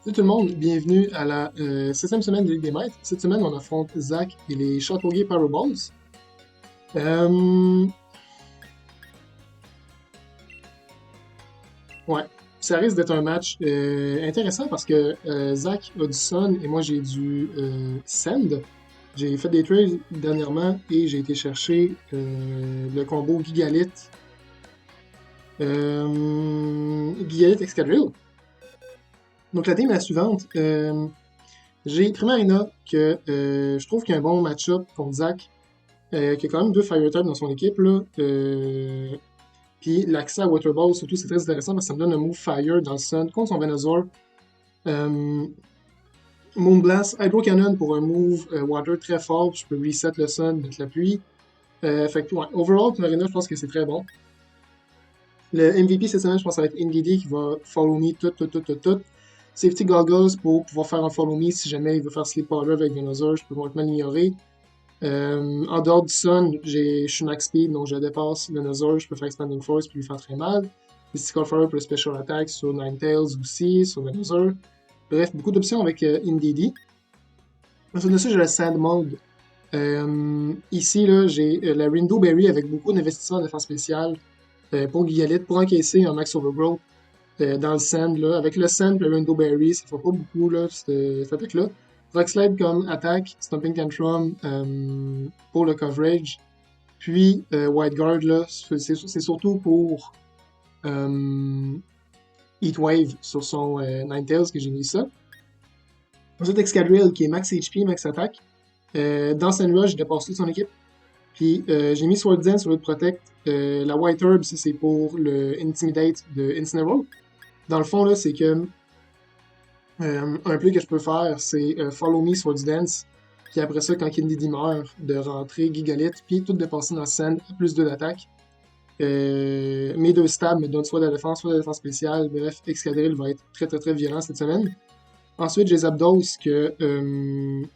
Salut tout le monde, bienvenue à la septième semaine de Ligue des Maîtres. Cette semaine, on affronte Zach et les Châteauguay Powerballs. Euh, ouais, ça risque d'être un match intéressant parce que Zach a du Sun et moi j'ai du Send. J'ai fait des trades dernièrement et j'ai été chercher le combo Gigalith Excadrill. Donc la team est la suivante. J'ai Primarina que je trouve qu'il y a un bon match-up contre Zach. Qui a quand même deux Fire types dans son équipe. Là. Puis l'accès à Water Ball, surtout, c'est très intéressant parce que ça me donne un move Fire dans le Sun contre son Venusaur. Euh, Moonblast, Hydro Cannon pour un move Water très fort. Puis je peux reset le Sun, mettre la pluie. Fait que, ouais, overall, Primarina, je pense que c'est très bon. Le MVP cette semaine, je pense que ça va être Indeedee qui va follow me tout. Safety Goggles pour pouvoir faire un follow me si jamais il veut faire Sleep Powder avec Venusaur, je peux complètement l'ignorer. En dehors du Sun, je suis max speed, donc je dépasse le Venusaur, je peux faire Expanding Force puis lui faire très mal. Mystical Fire pour le Special Attack sur Ninetales aussi, sur Venusaur. Bref, beaucoup d'options avec Indeedee. Ensuite de ça, j'ai le Sand Mode. Ici, là, j'ai la Rindo Berry avec beaucoup d'investissements en défense spéciale pour Gigalith, pour encaisser un Max Overgrowth dans le Sand. Là. Avec le Sand et le Rindo Berry, ça fait pas beaucoup, là, cette attaque-là. Rock Slide comme attaque, Stomping Tantrum pour le coverage. Puis White Guard, là, c'est surtout pour Heatwave sur son Ninetales que j'ai mis ça. Ensuite, Excadrill qui est max HP, max attaque. Dans Sandrush, je dépasse toute son équipe. Puis j'ai mis Sword Dance sur le Protect. La White Herb, ça c'est pour le Intimidate de Incineroar. Dans le fond, là, c'est que un play que je peux faire, c'est Follow Me Swords Dance. Puis après ça, quand Indeedee meurt, de rentrer Gigalith, puis tout dépasser dans Sand à plus 2 d'attaque. Mes deux stabs me donnent soit de la défense spéciale. Bref, Excadrill va être très violent cette semaine. Ensuite, j'ai Zapdos que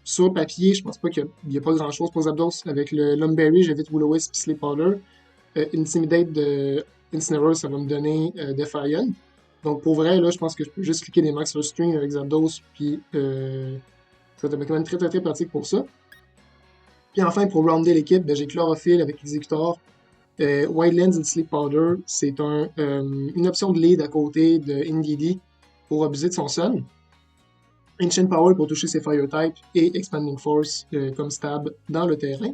sur le papier, je pense pas qu'il y a pas grand chose pour Zapdos. Avec le Lumberry, j'évite Will-O-Wisp et Sleep Powder. Intimidate de Incineroar, ça va me donner Defiant. Donc pour vrai, là, je pense que je peux juste cliquer des max sur string avec Zapdos, puis ça va être quand même très pratique pour ça. Puis enfin, pour rounder l'équipe, ben, j'ai Chlorophylle avec Executor. Wildlands et Sleep Powder, c'est une option de lead à côté de Indeedee pour abuser de son Sun. Ancient Power pour toucher ses Fire types et Expanding Force comme stab dans le terrain.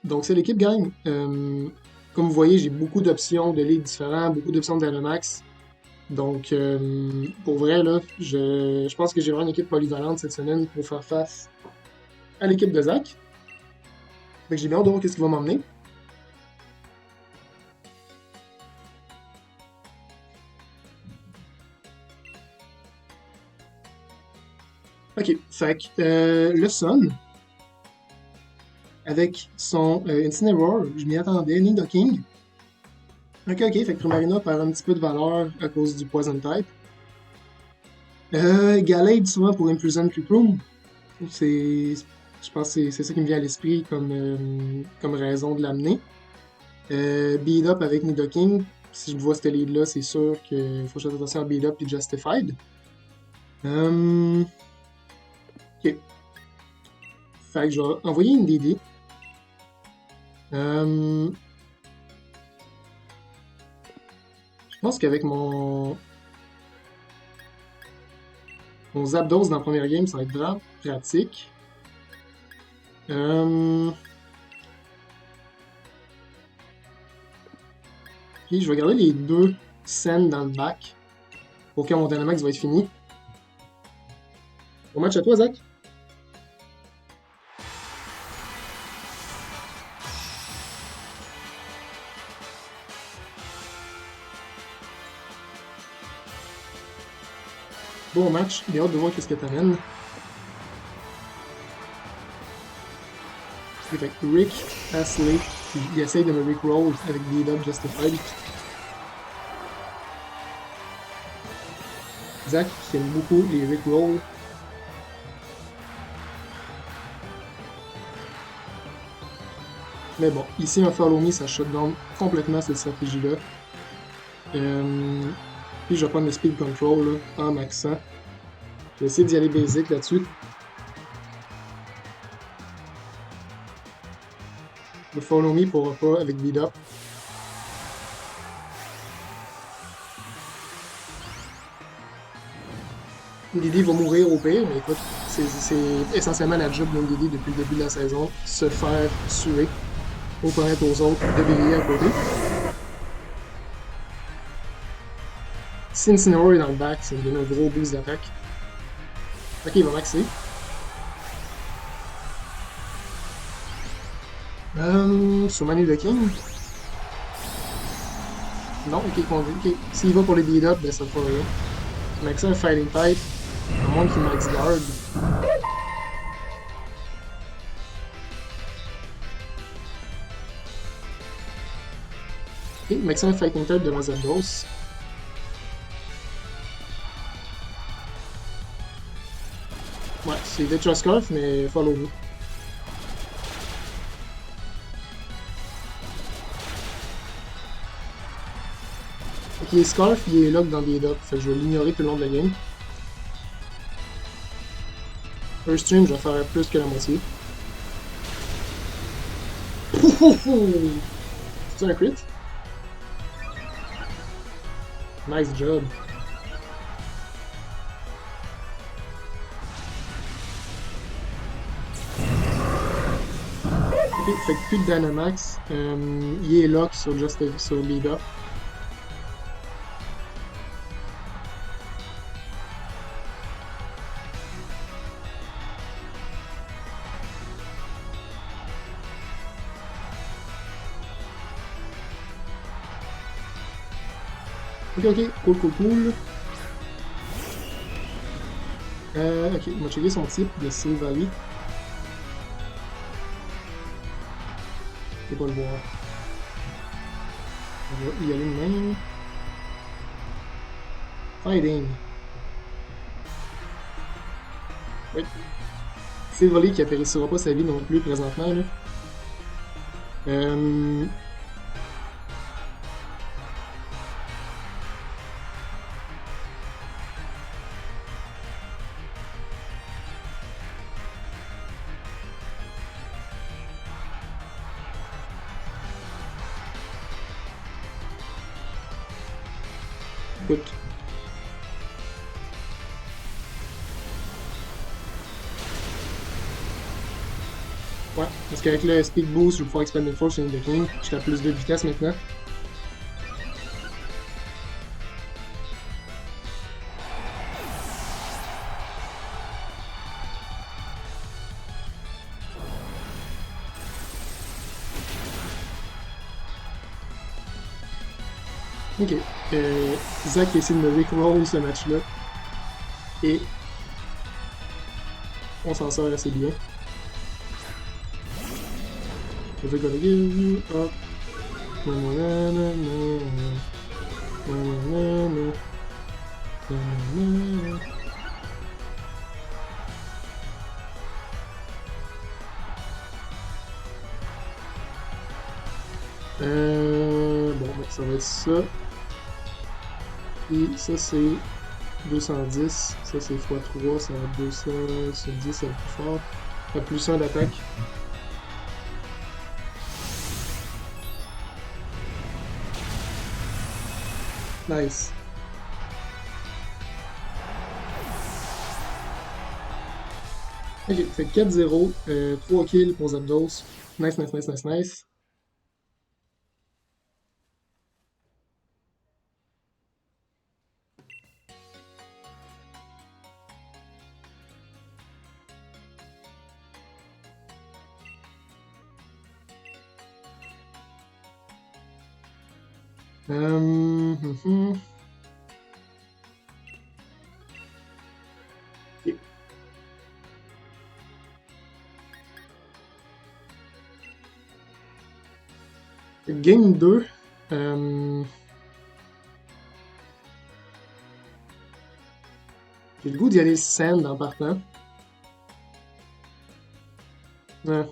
Donc c'est l'équipe gang. Comme vous voyez, j'ai beaucoup d'options de lead différents, beaucoup d'options de Dynamax. Donc pour vrai, là, je pense que j'ai vraiment une équipe polyvalente cette semaine pour faire face à l'équipe de Zach. Fait que j'ai bien hâte de voir qu'est-ce qu'il va m'emmener. Ok, fait que le Sun, avec son Incineroar, je m'y attendais, Nidoking. Ok, fait que Primarina perd un petit peu de valeur à cause du Poison type. Gallade souvent pour Imprison Trick-Room. Je pense que c'est ça qui me vient à l'esprit comme raison de l'amener. Beat Up avec Nidoking. Si je vois cette lead-là, c'est sûr qu'il faut que je fasse attention à Beat Up et Justified. Ok. Fait que je vais envoyer une DD. Je pense qu'avec mon Zapdos dans la première game, ça va être vraiment pratique. Puis je vais garder les deux scènes dans le bac pour que mon Dynamax va être fini. Bon match à toi, Zach. Bon match, j'ai hâte de voir qu'est-ce que t'amènes. Fait que Rick Astley, il essaye de me Rickroll avec Beat Up Justified. Zach qui aime beaucoup les Rickrolls. Mais bon, ici un Follow Me, ça shutdown complètement cette stratégie-là. Puis Puis je vais prendre le speed control là, en maxant. Je vais essayer d'y aller basic là-dessus. Le follow me pourra pas avec beat up. Didi va mourir au pire, mais écoute, c'est essentiellement la job de Didi depuis le début de la saison, se faire tuer au permettre aux autres de briller à côté. Si Incineroar est dans le back, ça me donne un gros boost d'attaque. Ok, il va maxer. Sur Manu the King. Non, ok, ok. S'il va pour les beat up, ben ça le fera rien. Maxer un Fighting Type, à moins qu'il max guard. Ok, maxer un Fighting Type devant Zapdos. Ouais, c'est Vitra Scarf, mais follow me. Ok, Scarf, il est lock dans des docks, fait que je vais l'ignorer tout le long de la game. First stream, je vais faire plus que la moitié. C'est un crit? Nice job. Ok, fait que plus de Dynamax. Il est lock sur Lead Up. Ok, ok, cool, cool, cool. Ok, on va checker son type de Silvally. Je peux pas le voir. On va y aller de même. Fighting. Oui. Silvally qui appérissera pas sa vie non plus présentement. Là. Euh... Écoute. Ouais, parce qu'avec le Speed Boost, je vais pouvoir expander Force sur une King. Je suis à plus de vitesse maintenant. Ok. Zach a essayé de me rickroll ce match-là. Et on s'en sort assez bien. We're gonna give you up. Na, na, na, na, na. Na, na, na, na. Na, na, na. Bon, ben, ça va être ça. Et ça, c'est 210. Ça, c'est x3. Ça va être 210, ça va être plus fort. Ça va plus 1 d'attaque. Nice. Ok, fait 4-0, 3 kills pour Zapdos. Nice, nice, nice, nice, nice. Ok. Game 2. J'ai le goût d'y aller Sand en partant. Ouais.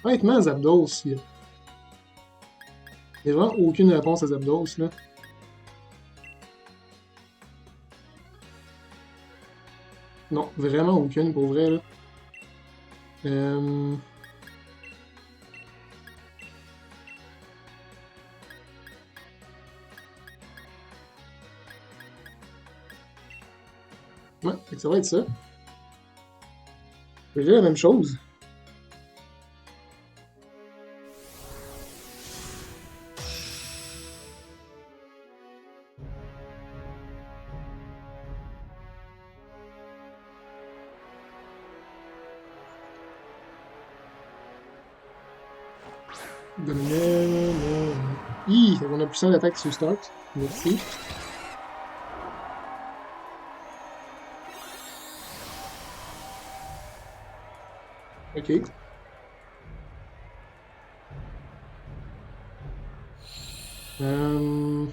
Honnêtement, Zapdos, Il n'y a vraiment aucune réponse à Zapdos, là. Non, vraiment aucune, pour vrai, là. Euh... Ouais, fait que ça va être ça. Je vais dire la même chose. Hi, on a plus 100 d'attaque sur start. Merci. Ok. Euh...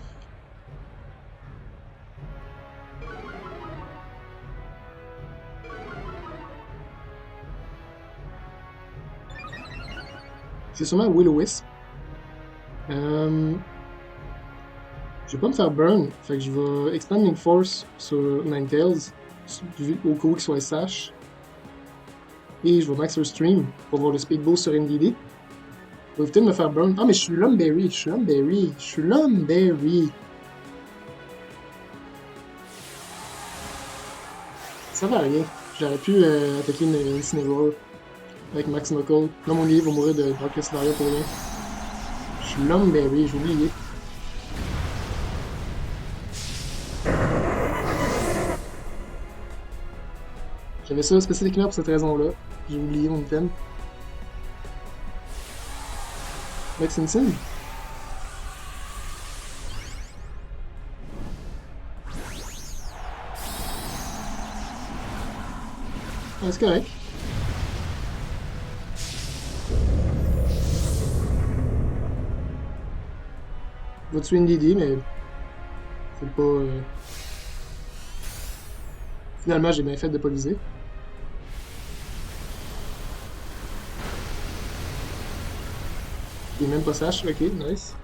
C'est sûrement Will-O-Wisp. Euh... Je vais pas me faire burn, fait que je vais Expanding Force sur Ninetales, au cas où qu'il soit SH. Et je vais Max sur Stream pour voir le Speed Boost sur NDD. Je vais éviter de me faire burn. Ah, mais je suis Lumberry, je suis Lumberry, je suis Lumberry. Ça va rien. J'aurais pu attaquer une Incineroar avec Max Knuckle. Là, mon livre va mourir de Darkest Slayer pour rien. Je suis Lumberry, j'ai oublié. J'avais ça spécifiquement pour cette raison-là. J'ai oublié mon item. Max Incine? Ah, c'est correct. Je vais tuer une DD, mais c'est pas. Finalement, j'ai bien fait de pas viser. Il est même pas sache. Ok, nice.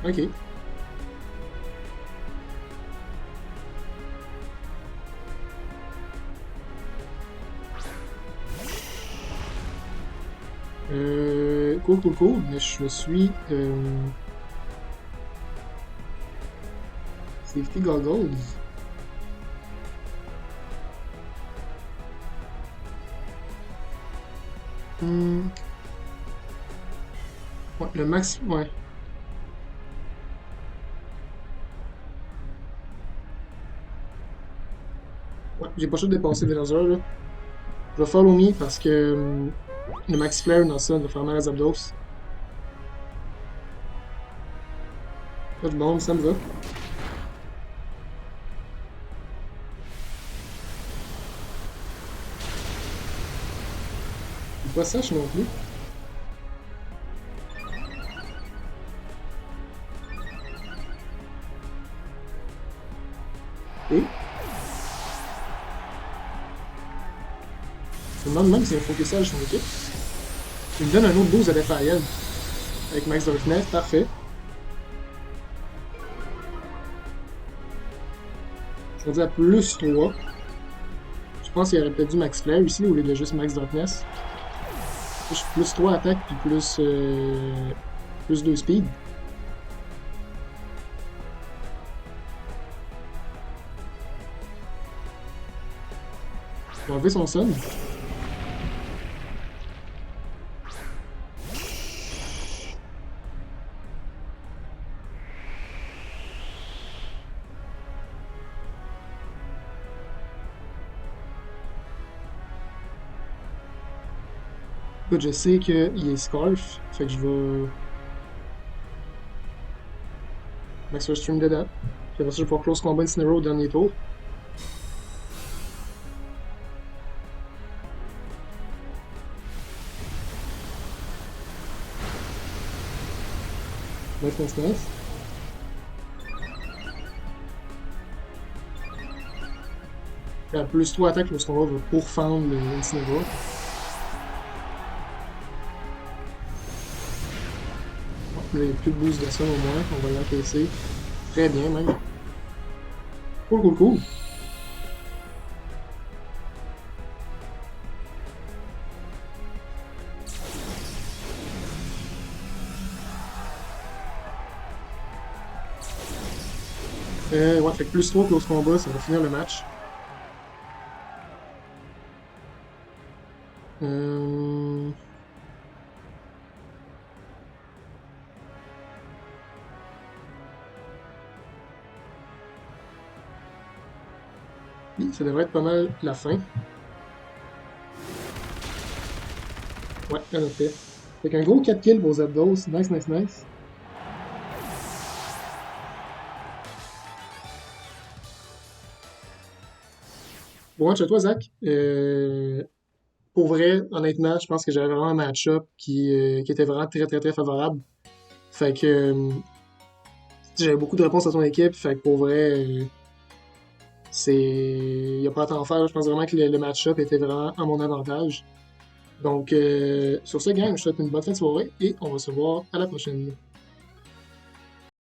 Ok. Cool, mais je suis Safety Goggles. Hmm. Ouais, le max, ouais. Ouais, j'ai pas le choix de dépasser Venusaur, là. Je vais follow me parce que le max flare dans ça va faire mal à Zapdos. Pas de bombe, ça me va. Pas sèche non plus. Et je me demande même s'il y a un focusage sur l'équipe. Il me donne un autre boost à Defiant. Avec Max Darkness, parfait. Je vais dire à plus 3. Je pense qu'il aurait peut-être dû Max Flare ici au lieu de juste Max Darkness. Je suis plus 3 attaque puis plus 2 speed. Je vais enlever son son. Écoute, je sais qu'il est Scarf, fait que je vais Max Stream dedans. Puis après ça, je vais pouvoir close combat Incineroar au dernier tour. Nice. La plus 3 attaque lorsqu'on va pourfendre le Incineroar. Bon, là, il n'y a plus de boost de ça au moins. On va l'encaisser. Très bien, même. Cool, cool, cool. Ouais, fait que plus 3 close combat, ça va finir le match. Euh... Oui, ça devrait être pas mal la fin. Ouais, en effet. Fait qu'un gros 4 kills pour Zapdos. Nice, nice, nice. Bon match à toi, Zach. Pour vrai, honnêtement, je pense que j'avais vraiment un match-up qui était vraiment très, très, très favorable. Fait que j'avais beaucoup de réponses à ton équipe. Fait que pour vrai, c'est. Il n'y a pas à t'en faire. Je pense vraiment que le match-up était vraiment à mon avantage. Donc, sur ce, gang, je te souhaite une bonne fin de soirée et on va se voir à la prochaine.